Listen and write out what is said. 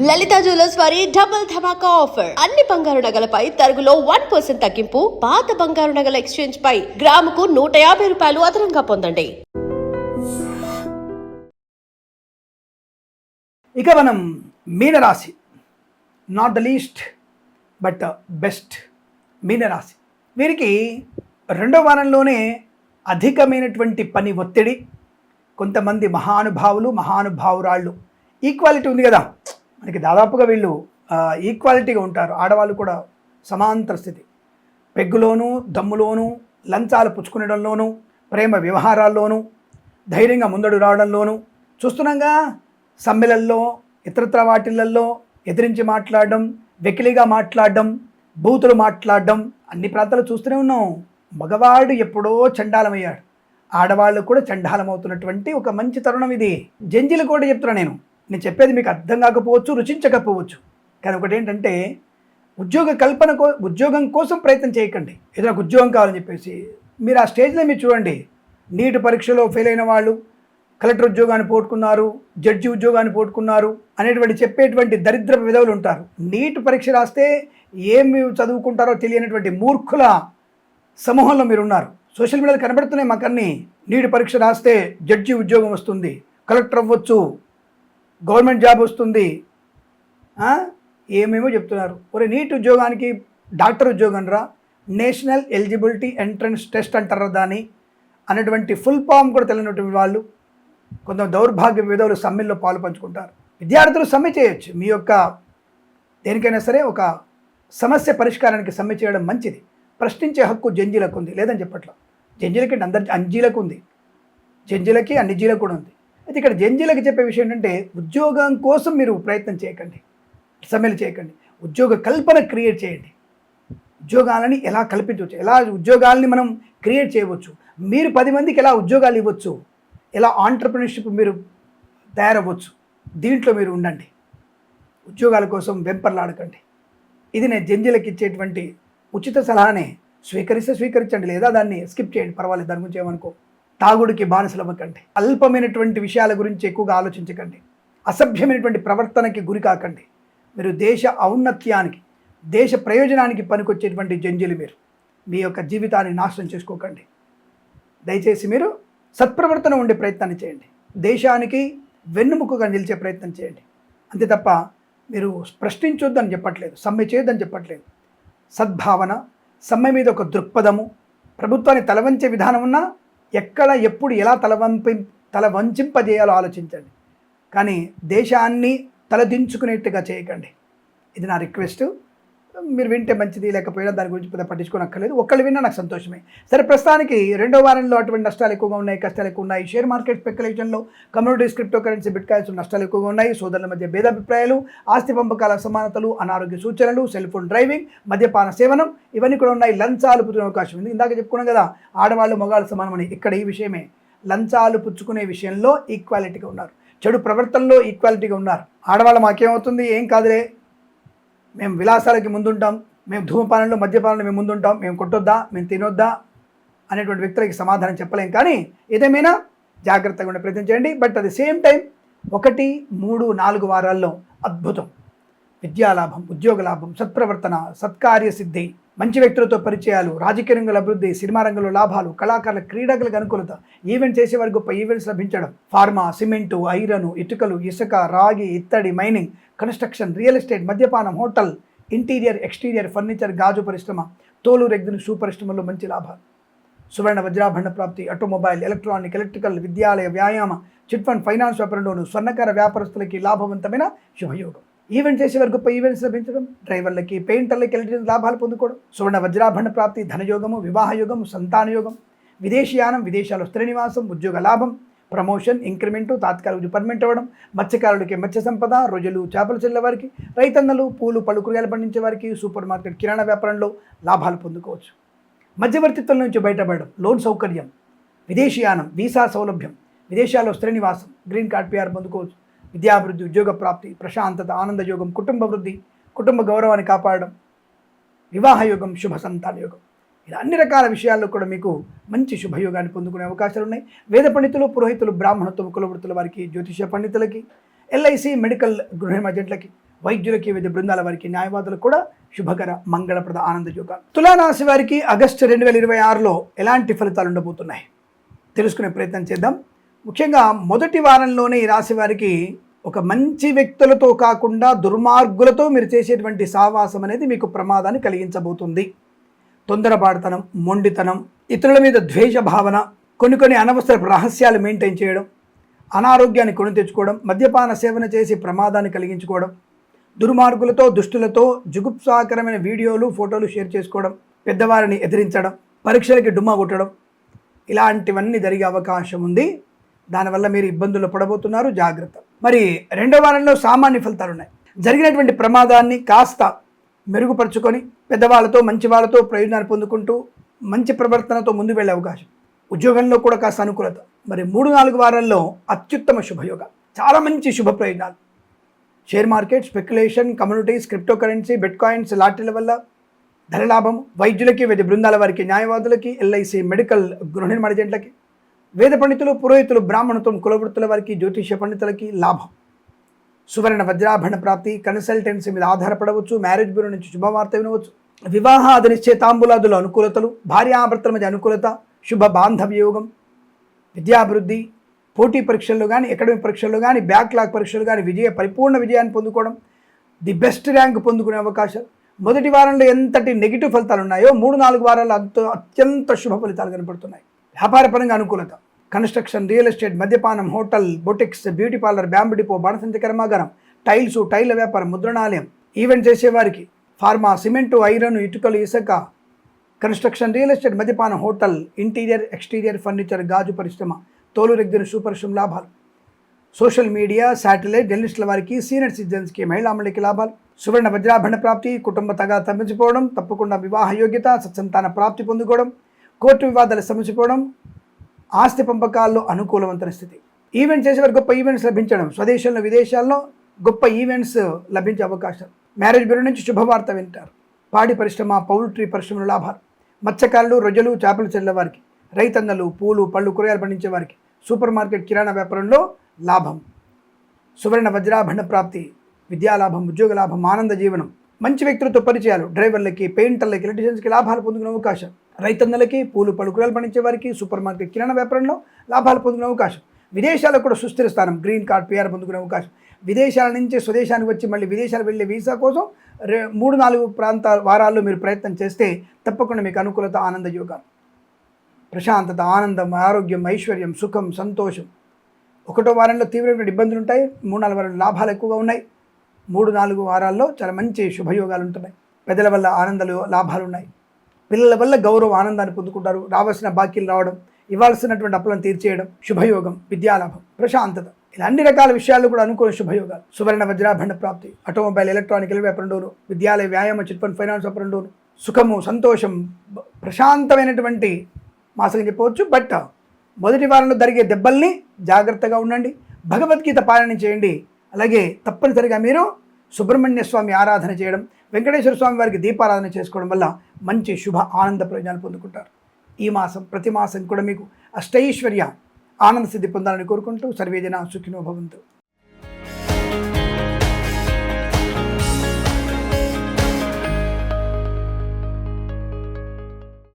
లలిత jewellers వారి double ధమాకా offer. అన్ని బంగారు నగలపై తరుగులో 1% తగ్గింపు. పాత బంగారు నగల ఎక్స్చేంజ్ పై గ్రాముకు 150 రూపాయలు అదనంగా పొందండి. ఇక మనం మీనరాశి, not the least but best మీనరాశి. వీరికి రెండో వారంలోనే అధికమైనటువంటి పని ఒత్తిడి, కొంతమంది మహానుభావురాళ్ళు, ఈక్వాలిటీ ఉంది కదా మనకి, దాదాపుగా వీళ్ళు ఈక్వాలిటీగా ఉంటారు. ఆడవాళ్ళు కూడా సమాంతర స్థితి, పెగ్గులోనూ దమ్ములోనూ లంచాలు పుచ్చుకునడంలోనూ ప్రేమ వ్యవహారాల్లోనూ ధైర్యంగా ముందడు రావడంలోనూ చూస్తున్నాగా. సమ్మెలల్లో ఇతరత్ర వాటిలల్లో ఎదిరించి మాట్లాడడం, వెకిలిగా మాట్లాడడం, బూతులు మాట్లాడడం అన్ని ప్రాంతాలు చూస్తూనే ఉన్నాం. మగవాడు ఎప్పుడో చండాలమయ్యాడు, ఆడవాళ్ళు కూడా చండాలమవుతున్నటువంటి ఒక మంచి తరుణం ఇది. జంజీలు కూడా చెప్తున్నా, నేను చెప్పేది మీకు అర్థం కాకపోవచ్చు, రుచించకపోవచ్చు, కానీ ఒకటి ఏంటంటే ఉద్యోగం కోసం ప్రయత్నం చేయకండి. ఏదైనా ఉద్యోగం కావాలని చెప్పేసి మీరు ఆ స్టేజ్లో మీరు చూడండి, నీట్ పరీక్షలో ఫెయిల్ అయిన వాళ్ళు కలెక్టర్ ఉద్యోగాన్ని పోగొట్టుకున్నారు, జడ్జి ఉద్యోగాన్ని పోగొట్టుకున్నారు అనేటువంటి చెప్పేటువంటి దరిద్ర విధవులు ఉంటారు. నీట్ పరీక్ష రాస్తే ఏమి చదువుకుంటారో తెలియనటువంటి మూర్ఖుల సమూహంలో మీరు ఉన్నారు. సోషల్ మీడియాలో కనబడుతున్నాయి మాకన్నీ. నీట్ పరీక్ష రాస్తే జడ్జి ఉద్యోగం వస్తుంది, కలెక్టర్ అవ్వచ్చు, గవర్నమెంట్ జాబ్ వస్తుంది, ఏమేమో చెప్తున్నారు. ఒరే నీట్ ఉద్యోగానికి డాక్టర్ ఉద్యోగం రా, నేషనల్ ఎలిజిబిలిటీ ఎంట్రన్స్ టెస్ట్ అంటారు దాన్ని అనేటువంటి ఫుల్ ఫామ్ కూడా తెలియనటువంటి వాళ్ళు, కొంత దౌర్భాగ్య విధులు సమ్మెల్లో పాలు పంచుకుంటారు. విద్యార్థులు సమ్మె చేయొచ్చు, మీ యొక్క దేనికైనా సరే ఒక సమస్య పరిష్కారానికి సమ్మె చేయడం మంచిది. ప్రశ్నించే హక్కు జంజీలకు ఉంది, లేదని చెప్పట్లా. జంజీలకి అంజీలకు ఉంది, జంజీలకి అన్ని జీలకు కూడా ఉంది. అయితే ఇక్కడ జంజీలకు చెప్పే విషయం ఏంటంటే ఉద్యోగం కోసం మీరు ప్రయత్నం చేయకండి, సమ్మెలు చేయకండి, ఉద్యోగ కల్పన క్రియేట్ చేయండి. ఉద్యోగాలని ఎలా కల్పించవచ్చు, ఎలా ఉద్యోగాలని మనం క్రియేట్ చేయవచ్చు, మీరు 10 మందికి ఎలా ఉద్యోగాలు ఇవ్వచ్చు, ఎలా ఆంటర్ప్రినర్షిప్ మీరు తయారవ్వచ్చు, దీంట్లో మీరు ఉండండి. ఉద్యోగాల కోసం వెంపర్లాడకండి. ఇది నేను జంజీలకు ఇచ్చేటువంటి ఉచిత సలహానే. స్వీకరించండి, లేదా దాన్ని స్కిప్ చేయండి, పర్వాలేదు, దాని గురించి ఏమనుకో. తాగుడికి బానిసలవ్వకండి, అల్పమైనటువంటి విషయాల గురించి ఎక్కువగా ఆలోచించకండి, అసభ్యమైనటువంటి ప్రవర్తనకి గురి కాకండి. మీరు దేశ ఔన్నత్యానికి, దేశ ప్రయోజనానికి పనికొచ్చేటువంటి జంజీలు మీరు. మీ యొక్క జీవితాన్ని నాశనం చేసుకోకండి. దయచేసి మీరు సత్ప్రవర్తన ఉండే ప్రయత్నాన్ని చేయండి, దేశానికి వెన్నుముకగా నిలిచే ప్రయత్నం చేయండి. అంతే తప్ప మీరు ప్రశ్నించొద్దని చెప్పట్లేదు, సమ్మె చేయొద్దని చెప్పట్లేదు. సద్భావన, సమ్మె మీద ఒక దృక్పథము, ప్రభుత్వాన్ని తలవంచే విధానం ఉన్నా ఎక్కడ ఎప్పుడు ఎలా తల వంచింపజేయాలో ఆలోచించండి, కానీ దేశాన్ని తలదించుకునేట్టుగా చేయకండి. ఇది నా రిక్వెస్ట్. మీరు వింటే మంచిది, లేకపోయినా దాని గురించి పెద్ద పట్టించుకోనక్కర్లేదు. ఒక్కళ్ళు విన్నా నాకు సంతోషమే. సరే, ప్రస్తుతానికి రెండో వారంలో అటువంటి నష్టాలు ఎక్కువగా ఉన్నాయి, కష్టాలు ఎక్కువ ఉన్నాయి. షేర్ మార్కెట్ స్పెక్యులేషన్లో, communities, crypto currency, bitcoins నష్టాలు ఎక్కువగా ఉన్నాయి. సోదరుల మధ్య భేదాభిప్రాయాలు, ఆస్తి పంపకాల అసమానతలు, అనారోగ్య సూచనలు, సెల్ ఫోన్ డ్రైవింగ్, మద్యపాన సేవనం, ఇవన్నీ కూడా ఉన్నాయి. లంచాలు పుచ్చుకునే అవకాశం ఉంది. ఇందాక చెప్పుకున్నాం కదా, ఆడవాళ్ళు మగవాళ్ళు సమానమని. ఇక్కడ ఈ విషయమే, లంచాలు పుచ్చుకునే విషయంలో ఈక్వాలిటీగా ఉన్నారు, చెడు ప్రవర్తనలో ఈక్వాలిటీగా ఉన్నారు. ఆడవాళ్ళు మాకేమవుతుంది, ఏం కాదులే, మేము విలాసాలకి ముందుంటాం, మేము ధూమపానంలో మద్యపానంలో మేము ముందుంటాం, మేము కొట్టొద్దా, మేము తినొద్దా అనేటువంటి వ్యక్తులకి సమాధానం చెప్పలేం. కానీ ఏదేమైనా జాగ్రత్తగా ఉండే ప్రయత్నం చేయండి. But at the same time 1, 3, 4 వారాల్లో అద్భుతం, విద్యాలాభం, ఉద్యోగ లాభం, సత్ప్రవర్తన, సత్కార్య సిద్ధి, మంచి వ్యక్తులతో పరిచయాలు, రాజకీయ రంగంలో అభివృద్ధి, సినిమా రంగంలో లాభాలు, కళాకారుల క్రీడకులకు అనుకూలత, ఈవెంట్ చేసేవారికి గొప్ప ఈవెంట్స్ లభించడం, ఫార్మా, సిమెంటు, ఐరన్, ఇటుకలు, ఇసుక, రాగి, ఇత్తడి, మైనింగ్, కన్స్ట్రక్షన్, రియల్ ఎస్టేట్, మద్యపానం, హోటల్, ఇంటీరియర్, ఎక్స్టీరియర్, ఫర్నిచర్, గాజు పరిశ్రమ, తోలు, రెగ్జిన్, షూ పరిశ్రమల్లో మంచి లాభాలు, సువర్ణ వజ్రాభరణ ప్రాప్తి, ఆటోమొబైల్, ఎలక్ట్రానిక్, ఎలక్ట్రికల్, విద్యాలయ, వ్యాయామ, చిట్ ఫండ్, ఫైనాన్స్ వ్యాపారంలోను స్వర్ణకార వ్యాపారస్తులకి లాభవంతమైన శుభయోగం. ఈవెంట్ చేసేవారు గొప్ప ఈవెంట్స్ లభించడం, డ్రైవర్లకి, పెయింటర్లకి, ఎలక్ట్రికల్ లాభాలు పొందుకోవడం, సువర్ణ వజ్రాభరణ ప్రాప్తి, ధనయోగము, వివాహయోగం, సంతానయోగం, విదేశీయానం, విదేశాల్లో స్థిర నివాసం, ఉద్యోగ లాభం, ప్రమోషన్, ఇంక్రిమెంటు, తాత్కాలిక పర్మనెంట్ అవ్వడం, మత్స్యకారులకి మత్స్య సంపద, రోజులు, చేపలు చెల్లే వారికి, రైతన్నలు, పూలు, పళ్ళు, కూరగాయలు పండించే వారికి, సూపర్ మార్కెట్, కిరాణా వ్యాపారంలో లాభాలు పొందుకోవచ్చు. మధ్యవర్తిత్వం నుంచి బయటపడడం, లోన్ సౌకర్యం, విదేశీయానం, వీసా సౌలభ్యం, విదేశాల్లో స్థిర నివాసం, గ్రీన్ కార్డ్, PR పొందుకోవచ్చు. విద్యాభివృద్ధి, ఉద్యోగ ప్రాప్తి, ప్రశాంతత, ఆనందయోగం, కుటుంబ వృద్ధి, కుటుంబ గౌరవాన్ని కాపాడడం, వివాహయోగం, శుభ సంతాన యోగం. ఇలా అన్ని రకాల విషయాల్లో కూడా మీకు మంచి శుభయోగాన్ని పొందుకునే అవకాశాలు ఉన్నాయి. వేద పండితులు, పురోహితులు, బ్రాహ్మణత్వం, కులవృత్తుల వారికి, జ్యోతిష పండితులకి, LIC, మెడికల్, గృహ ఏజెంట్లకి, వైద్యులకి, వివిధ బృందాల వారికి, న్యాయవాదులకు కూడా శుభకర మంగళప్రద ఆనంద యోగాలు. తులారాశి వారికి ఆగస్టు 2026లో ఎలాంటి ఫలితాలు ఉండబోతున్నాయి తెలుసుకునే ప్రయత్నం చేద్దాం. ముఖ్యంగా మొదటి వారంలోనే ఈ రాశి వారికి ఒక మంచి వ్యక్తులతో కాకుండా దుర్మార్గులతో మీరు చేసేటువంటి సావాసం అనేది మీకు ప్రమాదాన్ని కలిగించబోతుంది. తొందరపాటుతనం, మొండితనం, ఇతరుల మీద ద్వేష భావన, కొన్ని అనవసర రహస్యాలు మెయింటైన్ చేయడం, అనారోగ్యాన్ని కొని తెచ్చుకోవడం, మద్యపాన సేవన చేసి ప్రమాదాన్ని కలిగించుకోవడం, దుర్మార్గులతో, దుష్టులతో జుగుప్సాకరమైన వీడియోలు, ఫోటోలు షేర్ చేసుకోవడం, పెద్దవారిని ఎదిరించడం, పరీక్షలకి డుమ్మా కొట్టడం, ఇలాంటివన్నీ జరిగే అవకాశం ఉంది. దానివల్ల మీరు ఇబ్బందులు పడబోతున్నారు, జాగ్రత్త. మరి రెండో వారంలో సామాన్య ఫలితాలు ఉన్నాయి. జరిగినటువంటి ప్రమాదాన్ని కాస్త మెరుగుపరుచుకొని పెద్దవాళ్ళతో, మంచి వాళ్ళతో ప్రయోజనాలు పొందుకుంటూ మంచి ప్రవర్తనతో ముందు వెళ్ళే అవకాశం. ఉద్యోగంలో కూడా కాస్త అనుకూలత. మరి 3-4 వారాల్లో అత్యుత్తమ శుభయోగ, చాలా మంచి శుభ ప్రయోజనాలు. Share market, speculation, communities, crypto currency, bitcoins, లాటరీల వల్ల ధనలాభం. వైద్యులకి, వివిధ బృందాల వారికి, న్యాయవాదులకి, ఎల్ఐసి, మెడికల్, గృహ నిర్మాణ ఏజెంట్లకి, వేద పండితులు, పురోహితులు, బ్రాహ్మణత్వం, కులవృత్తుల వారికి, జ్యోతిష్య పండితులకి లాభం. సువర్ణ వజ్రాభరణ ప్రాప్తి, కన్సల్టెన్సీ మీద ఆధారపడవచ్చు, మ్యారేజ్ బ్యూరో నుంచి శుభవార్త వినవచ్చు, వివాహాది నిశ్చయితాంబూలాదుల అనుకూలతలు, భార్యాభర్తల మధ్య అనుకూలత, శుభ బాంధవ్య యోగం, విద్యాభివృద్ధి, పోటీ పరీక్షల్లో కానీ, అకాడమిక్ పరీక్షల్లో కానీ, బ్యాక్లాగ్ పరీక్షలు కానీ పరిపూర్ణ విజయాన్ని పొందుకోవడం, ది బెస్ట్ ర్యాంక్ పొందుకునే అవకాశం. మొదటి వారంలో ఎంతటి నెగిటివ్ ఫలితాలు ఉన్నాయో 3-4 వారాల్లో అత్యంత శుభ ఫలితాలు కనపడుతున్నాయి. వ్యాపారపరంగా అనుకూలత, కన్స్ట్రక్షన్, రియల్ ఎస్టేట్, మద్యపానం, hotel, boutiques, beauty parlour, bamboo depot, బాణసంచ కర్మాగారం, టైల్స్, టైల్ వ్యాపారం, ముద్రణాలయం, ఈవెంట్ చేసేవారికి, ఫార్మా, సిమెంటు, ఐరన్, ఇటుకలు, ఇసుక, కన్స్ట్రక్షన్, రియల్ ఎస్టేట్, మద్యపానం, హోటల్, ఇంటీరియర్, ఎక్స్టీరియర్ ఫర్నిచర్, గాజు పరిశ్రమ, తోలు రెగ్గిన సూపరిశ్రమ లాభాలు. సోషల్ మీడియా, శాటిలైట్, జర్నలిస్టుల వారికి, సీనియర్ సిటిజన్స్కి, మహిళా మండలికి లాభాలు. సువర్ణ వజ్రాభరణ ప్రాప్తి, కుటుంబ తగా తప్పించిపోవడం, తప్పకుండా వివాహ యోగ్యత, సత్సంతాన ప్రాప్తి పొందుకోవడం, కోర్టు వివాదాలు సమసిపోవడం, ఆస్తి పంపకాల్లో అనుకూలవంతమైన స్థితి. ఈవెంట్ చేసేవారు గొప్ప ఈవెంట్స్ లభించడం, స్వదేశంలో, విదేశాల్లో గొప్ప ఈవెంట్స్ లభించే అవకాశం. మ్యారేజ్ బ్యూరో నుంచి శుభవార్త వింటారు. పాడి పరిశ్రమ, పౌల్ట్రీ పరిశ్రమల లాభాలు. మత్స్యకారులు, రొయ్యలు, చేపలు చెల్లె వారికి, రైతన్నలు, పూలు, పళ్ళు, కూరగాయలు పండించే వారికి, సూపర్ మార్కెట్, కిరాణా వ్యాపారంలో లాభం. సువర్ణ వజ్రాభరణ ప్రాప్తి, విద్యాలాభం, ఉద్యోగ లాభం, ఆనంద జీవనం, మంచి వ్యక్తులతో పరిచయాలు, డ్రైవర్లకి, పెయింటర్లకి, ఎలక్ట్రీషియన్స్కి లాభాలు పొందుకునే అవకాశం. రైతన్నలకి, పూలు, పళ్ళు, కూరగాయలు పండించే వారికి, సూపర్ మార్కెట్, కిరాణా వ్యాపారంలో లాభాలు పొందుకునే అవకాశం. విదేశాలకు కూడా సుస్థిర స్థానం, గ్రీన్ కార్డ్, PR పొందుకునే అవకాశం. విదేశాల నుంచి స్వదేశానికి వచ్చి మళ్ళీ విదేశాలు వెళ్ళే వీసా కోసం 3-4 వారాల్లో మీరు ప్రయత్నం చేస్తే తప్పకుండా మీకు అనుకూలత, ఆనంద యోగం, ప్రశాంతత, ఆనందం, ఆరోగ్యం, ఐశ్వర్యం, సుఖం, సంతోషం. 1వ వారంలో తీవ్రమైన ఇబ్బందులు ఉంటాయి. 3-4 వారాలు లాభాలు ఎక్కువగా ఉన్నాయి. 3-4 వారాల్లో చాలా మంచి శుభయోగాలు ఉంటున్నాయి. పెద్దల వల్ల ఆనందాలు, లాభాలు ఉన్నాయి. పిల్లల వల్ల గౌరవం, ఆనందాన్ని పొందుకుంటారు. రావాల్సిన బాకీలు రావడం, ఇవ్వాల్సినటువంటి అప్పులను తీర్చేయడం, శుభయోగం, విద్యాలాభం, ప్రశాంతత, ఇలా అన్ని రకాల విషయాలు కూడా అనుకూల శుభయోగాలు. సువర్ణ వజ్రాభరణ ప్రాప్తి, ఆటోమొబైల్, ఎలక్ట్రానిక్ వ్యాపారంలోను, విద్యాలయ, వ్యాయామ, చిట్ ఫండ్ ఫైనాన్స్ వ్యాపారంలోను సుఖము, సంతోషం, ప్రశాంతమైనటువంటి మాసం చెప్పవచ్చు. బట్ మొదటి వారంలో జరిగే దెబ్బల్ని జాగ్రత్తగా ఉండండి. భగవద్గీత పాలన చేయండి. అలాగే తప్పనిసరిగా మీరు సుబ్రహ్మణ్య స్వామి ఆరాధన చేయడం, వెంకటేశ్వర స్వామి వారికి దీపారాధన చేసుకోవడం వల్ల మంచి శుభ ఆనంద ప్రయోజనాలు పొందుకుంటారు. ఈ మాసం, ప్రతి మాసం కూడా మీకు అష్టైశ్వర్య, ఆనంద సిద్ధి పొందాలని కోరుకుంటూ సర్వేజన సుఖినో భవంతు.